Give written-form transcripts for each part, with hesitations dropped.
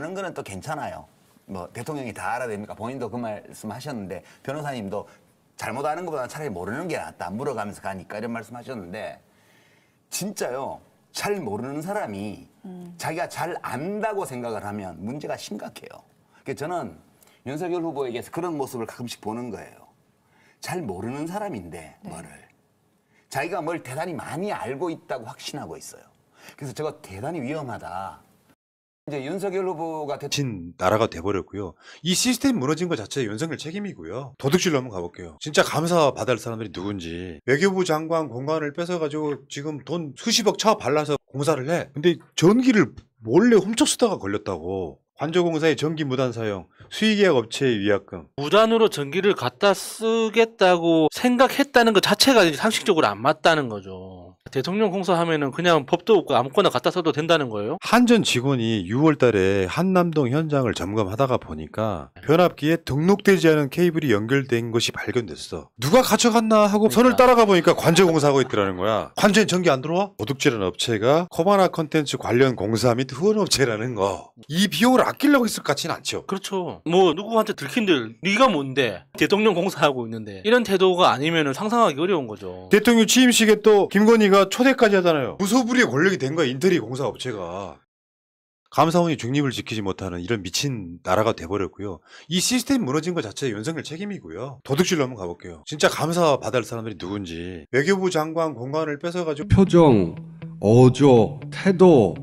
모르는 거는 또 괜찮아요. 뭐 대통령이 다 알아야 됩니까? 본인도 그 말씀 하셨는데 변호사님도 잘못 아는 것보다 차라리 모르는 게 낫다. 물어가면서 가니까 이런 말씀 하셨는데 진짜요. 잘 모르는 사람이 자기가 잘 안다고 생각을 하면 문제가 심각해요. 그래서 저는 윤석열 후보에게서 그런 모습을 가끔씩 보는 거예요. 잘 모르는 사람인데 뭐를. 자기가 뭘 대단히 많이 알고 있다고 확신하고 있어요. 그래서 저거 대단히 위험하다. 이제 윤석열 후보가 진 나라가 돼버렸고요. 이 시스템 무너진 것 자체가 윤석열 책임이고요. 도둑질로 한번 가볼게요. 진짜 감사받을 사람들이 누군지. 외교부 장관 공간을 뺏어가지고 지금 돈 수십억 차 발라서 공사를 해. 근데 전기를 몰래 훔쳐 쓰다가 걸렸다고. 관저공사의 전기 무단 사용, 수의계약 업체의 위약금. 무단으로 전기를 갖다 쓰겠다고 생각했다는 것 자체가 이제 상식적으로 안 맞다는 거죠. 대통령 공사하면은 그냥 법도 없고 아무거나 갖다 써도 된다는 거예요? 한전 직원이 6월 달에 한남동 현장을 점검하다가 보니까 변압기에 등록되지 않은 케이블이 연결된 것이 발견됐어. 누가 가져갔나 하고 선을 따라가 보니까 관저공사하고 있더라는 거야. 관저엔 전기 안 들어와? 도둑질하는 업체가 코바나 컨텐츠 관련 공사 및 후원업체라는 거. 이 비용을 아끼려고 했을 것 같지는 않죠. 그렇죠. 뭐 누구한테 들킨들 네가 뭔데 대통령 공사하고 있는데 이런 태도가 아니면은 상상하기 어려운 거죠. 대통령 취임식에 또 김건희가 초대까지 하잖아요. 무소불위의 권력이 된 거야. 인테리어 공사 업체가. 감사원이 중립을 지키지 못하는 이런 미친 나라가 돼버렸고요. 이 시스템 무너진 것 자체가 윤석열 책임이고요. 도둑질로 한번 가볼게요. 진짜 감사받을 사람들이 누군지. 외교부 장관 공간을 뺏어가지고 표정, 어조, 태도,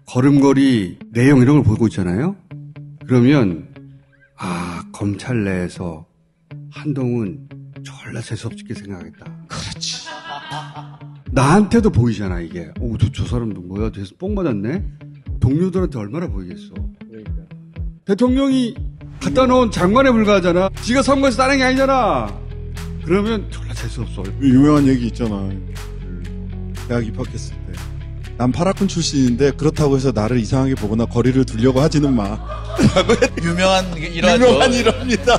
걸음걸이, 내용 이런 걸 보고 있잖아요. 그러면 검찰 내에서 한동훈 졸라 재수없게 생각하겠다. 그렇지. 나한테도 보이잖아 이게. 저 사람도 뭐야? 돼서 뽕 맞았네? 동료들한테 얼마나 보이겠어. 그러니까. 대통령이 갖다 놓은 장관에 불과하잖아. 지가 선거에서 따는 게 아니잖아. 그러면 졸라 재수없어. 유명한 얘기 있잖아. 대학 입학했을 때. 난 파라군 출신인데 그렇다고 해서 나를 이상하게 보거나 거리를 두려고 하지는 마. 유명한 일화죠. 유명한 일화입니다.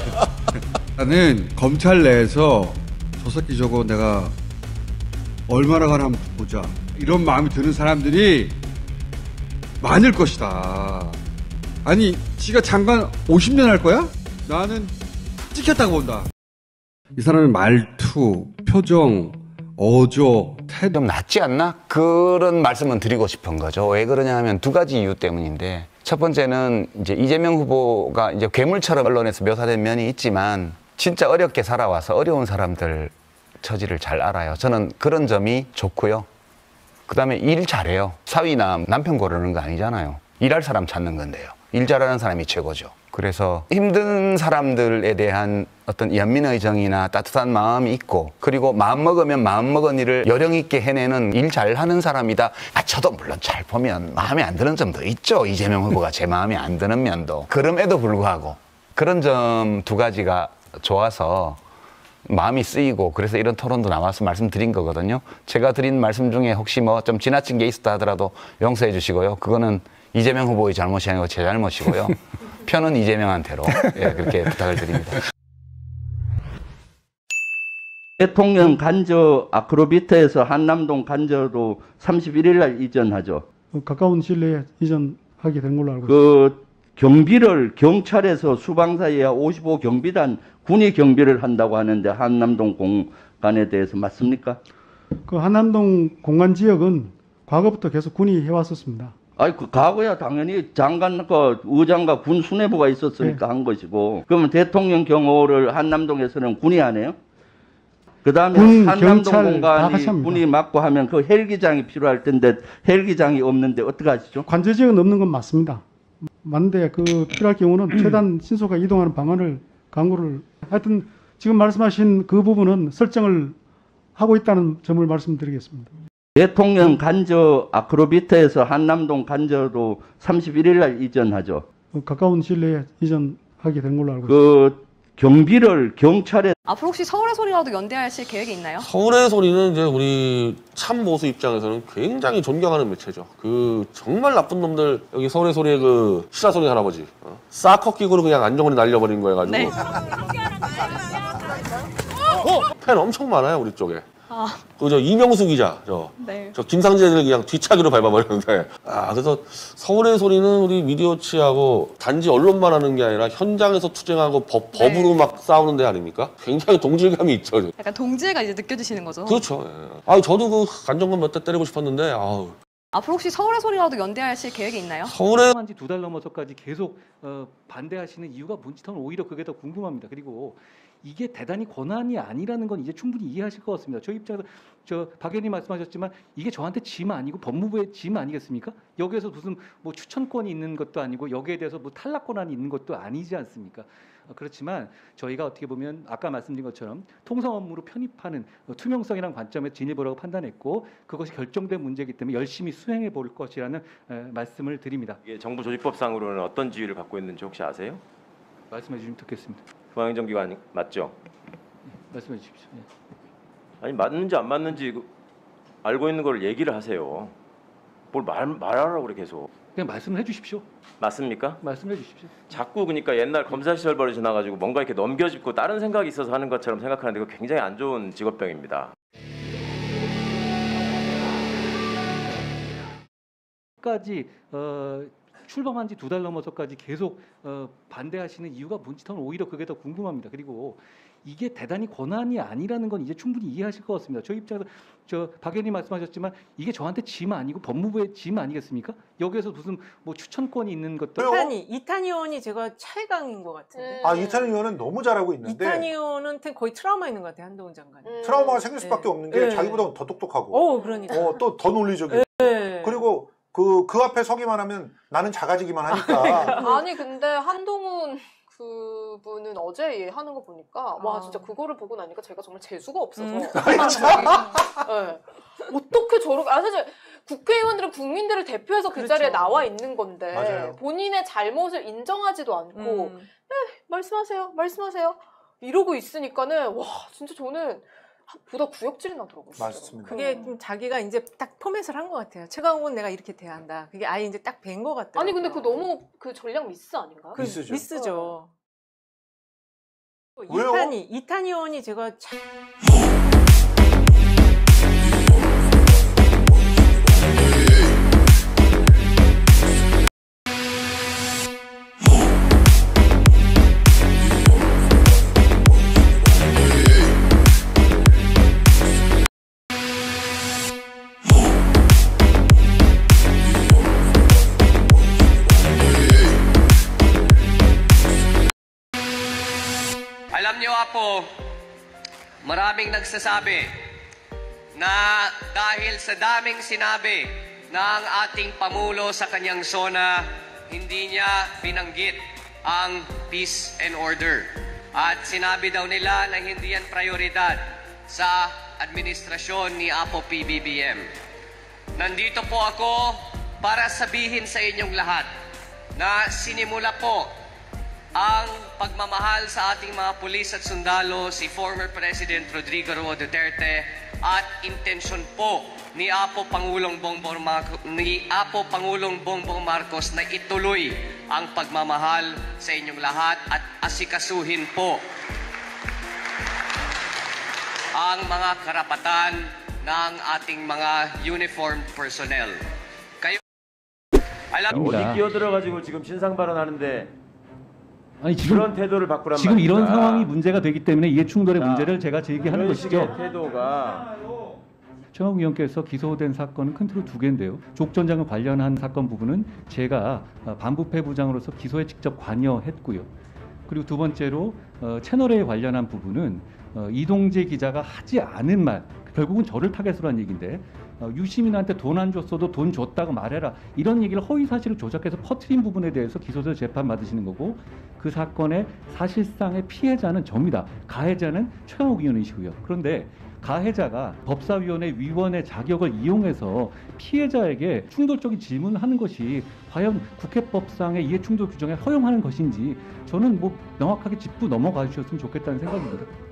나는 검찰 내에서 저 새끼 저거 내가 얼마나 가나 한번 보자. 이런 마음이 드는 사람들이 많을 것이다. 아니, 지가 장관 50년 할 거야? 나는 찍혔다고 본다. 이 사람의 말투, 표정, 어조, 태도 좀 낫지 않나? 그런 말씀은 드리고 싶은 거죠. 왜 그러냐 하면 두 가지 이유 때문인데 첫 번째는 이제 이재명 후보가 이제 괴물처럼 언론에서 묘사된 면이 있지만 진짜 어렵게 살아와서 어려운 사람들 처지를 잘 알아요. 저는 그런 점이 좋고요. 그다음에 일 잘해요. 사위나 남편 고르는 거 아니잖아요. 일할 사람 찾는 건데요. 일 잘하는 사람이 최고죠. 그래서 힘든 사람들에 대한 어떤 연민의 정이나 따뜻한 마음이 있고 그리고 마음먹으면 마음먹은 일을 요령 있게 해내는 일 잘하는 사람이다. 저도 물론 잘 보면 마음에 안 드는 점도 있죠. 이재명 후보가 제 마음에 안 드는 면도. 그럼에도 불구하고 그런 점 두 가지가 좋아서 마음이 쓰이고 그래서 이런 토론도 나와서 말씀드린 거거든요. 제가 드린 말씀 중에 혹시 뭐 좀 지나친 게 있었다 하더라도 용서해 주시고요. 그거는 이재명 후보의 잘못이 아니고 제 잘못이고요. 편은 이재명한테로 그렇게 부탁을 드립니다. 대통령 간저 아크로비트에서 한남동 간저로 31일 날 이전하죠. 가까운 시일 내에 이전하게 된 걸로 알고 있습니다. 그 경비를 경찰에서 수방사이와 55 경비단 군이 경비를 한다고 하는데 한남동 공간에 대해서 맞습니까? 그 한남동 공간 지역은 과거부터 계속 군이 해왔었습니다. 아니 그 과거야 당연히 장관 그 의장과 군 수뇌부가 있었으니까 한 것이고 그러면 대통령 경호를 한남동에서는 군이 하네요. 그다음에 한남동 공간이 군이 맡고 하면 그 헬기장이 필요할 텐데 헬기장이 없는데 어떻게 하시죠? 관저 지역은 없는 건 맞습니다. 맞는데 그 필요할 경우는 최대한 신속하게 이동하는 방안을 강구를 하여튼 지금 말씀하신 그 부분은 설정을 하고 있다는 점을 말씀드리겠습니다. 대통령 간저 아크로비트에서 한남동 간저로 31일 날 이전하죠. 가까운 시일 내에 이전하게 된 걸로 알고 있습니다. 그 경비를 경찰에 앞으로 혹시 서울의 소리라도 연대하실 계획이 있나요? 서울의 소리는 이제 우리 참보수 입장에서는 굉장히 존경하는 매체죠. 그 정말 나쁜 놈들 여기 서울의 소리의 그 시사소리 할아버지 사커킥으로 그냥 안정원이 날려버린 거 해가지고 네. 팬 엄청 많아요 우리 쪽에. 그저 이명수 기자, 네. 저 김상재를 그냥 뒤차기로 밟아버렸는데. 그래서 서울의 소리는 우리 미디어치하고 단지 언론만 하는 게 아니라 현장에서 투쟁하고 법으로 막 싸우는 데 아닙니까? 굉장히 동질감이 있죠. 약간 동지가 이제 느껴지시는 거죠. 그렇죠. 예. 저도 그 간정건 몇 대 때리고 싶었는데, 앞으로 혹시 서울의 소리라도 연대하실 계획이 있나요? 서울에 한지 2달 넘어서까지 계속 반대하시는 이유가 뭔지 저는 오히려 그게 더 궁금합니다. 그리고 이게 대단히 권한이 아니라는 건 이제 충분히 이해하실 것 같습니다. 저희 입장에서 박 의원님 말씀하셨지만 이게 저한테 짐 아니고 법무부의 짐 아니겠습니까? 여기에서 무슨 뭐 추천권이 있는 것도 아니고 여기에 대해서 뭐 탈락 권한이 있는 것도 아니지 않습니까? 그렇지만 저희가 어떻게 보면 아까 말씀드린 것처럼 통상 업무로 편입하는 투명성이라는 관점에 진입을 하고 판단했고 그것이 결정된 문제이기 때문에 열심히 수행해 볼 것이라는 말씀을 드립니다. 이게 정부 조직법상으로는 어떤 지위를 갖고 있는지 혹시 아세요? 말씀해 주시면 듣겠습니다. 중앙행정기관 맞죠? 말씀해 주십시오. 아니 맞는지 안 맞는지 알고 있는 걸 얘기를 하세요. 뭘 말하라고 그래 계속. 그냥 말씀을 해주십시오. 맞습니까? 말씀해 주십시오. 자꾸 그러니까 옛날 검사 시절 버릇이 나가지고 뭔가 이렇게 넘겨짚고 다른 생각이 있어서 하는 것처럼 생각하는데 그거 굉장히 안 좋은 직업병입니다. 까지 출범한 지 2달 넘어서까지 계속 반대하시는 이유가 뭔지 저는 오히려 그게 더 궁금합니다. 그리고 이게 대단히 권한이 아니라는 건 이제 충분히 이해하실 것 같습니다. 저희 입장에서 박 의원님 말씀하셨지만 이게 저한테 짐 아니고 법무부의 짐 아니겠습니까? 여기에서 무슨 뭐 추천권이 있는 것도 이탄희 의원이 제가 최강인 것 같은데. 이탄희 의원은 너무 잘하고 있는데 이탄희 의원한테 거의 트라우마 있는 것 같아요. 한동훈 장관. 트라우마가 생길 수밖에 없는 게 자기보다 더 똑똑하고 그러니까. 또 더 논리적이고 그리고 그 앞에 서기만 하면 나는 작아지기만 하니까. 아니 근데 한동훈 그분은 어제 하는 거 보니까 와 진짜 그거를 보고 나니까 제가 정말 재수가 없어서 어떻게 저렇게 사실 국회의원들은 국민들을 대표해서 그 자리에 나와 있는 건데 맞아요. 본인의 잘못을 인정하지도 않고 말씀하세요 이러고 있으니까는 와 진짜 저는 보다 구역질이 나더라고요. 맞습니다. 그게 좀 자기가 이제 딱 포맷을 한 것 같아요. 최강욱은 내가 이렇게 대한다. 그게 아예 이제 딱 뵌 것 같더라고요. 아니 근데 그 너무 그 전략 미스 아닌가요? 미스죠. 왜요? 이탄희 의원이 제가 Alam niyo Apo, maraming nagsasabi na dahil sa daming sinabi ng ating Pangulo sa kanyang SONA, hindi niya binanggit ang peace and order. At sinabi daw nila na hindi yan prioridad sa administrasyon ni Apo PBBM. Nandito po ako para sabihin sa inyong lahat na sinimula po ang pagmamahal sa ating mga pulis at sundalo si former President Rodrigo Roa Duterte at intensyon po ni Apo Pangulong Bongbong Marcos na ituloy ang pagmamahal sa inyong lahat at asikasuhin po ang mga karapatan ng ating mga uniformed personnel. Kayo 어디 끼어들어가지고 지금 신상 발언하는데 아니 지금 그런 태도를 바꾸란 지금 말입니다. 이런 상황이 문제가 되기 때문에 이해 충돌의 문제를 제가 제기하는 이런 것이죠. 식의 태도가 최강욱 의원께서 기소된 사건은 큰 틀로 2개인데요. 조국 전 장관 관련한 사건 부분은 제가 반부패 부장으로서 기소에 직접 관여했고요. 그리고 두 번째로 채널A 관련한 부분은 이동재 기자가 하지 않은 말, 결국은 저를 타겟으로 한 얘기인데 유시민한테 돈 안 줬어도 돈 줬다고 말해라, 이런 얘기를 허위 사실을 조작해서 퍼뜨린 부분에 대해서 기소돼서 재판받으시는 거고, 그 사건의 사실상의 피해자는 접니다. 가해자는 최강욱 의원이시고요. 그런데 가해자가 법사위원회 위원의 자격을 이용해서 피해자에게 충돌적인 질문을 하는 것이 과연 국회법상의 이해충돌 규정에 허용하는 것인지 저는 뭐 명확하게 짚고 넘어가 주셨으면 좋겠다는 생각입니다.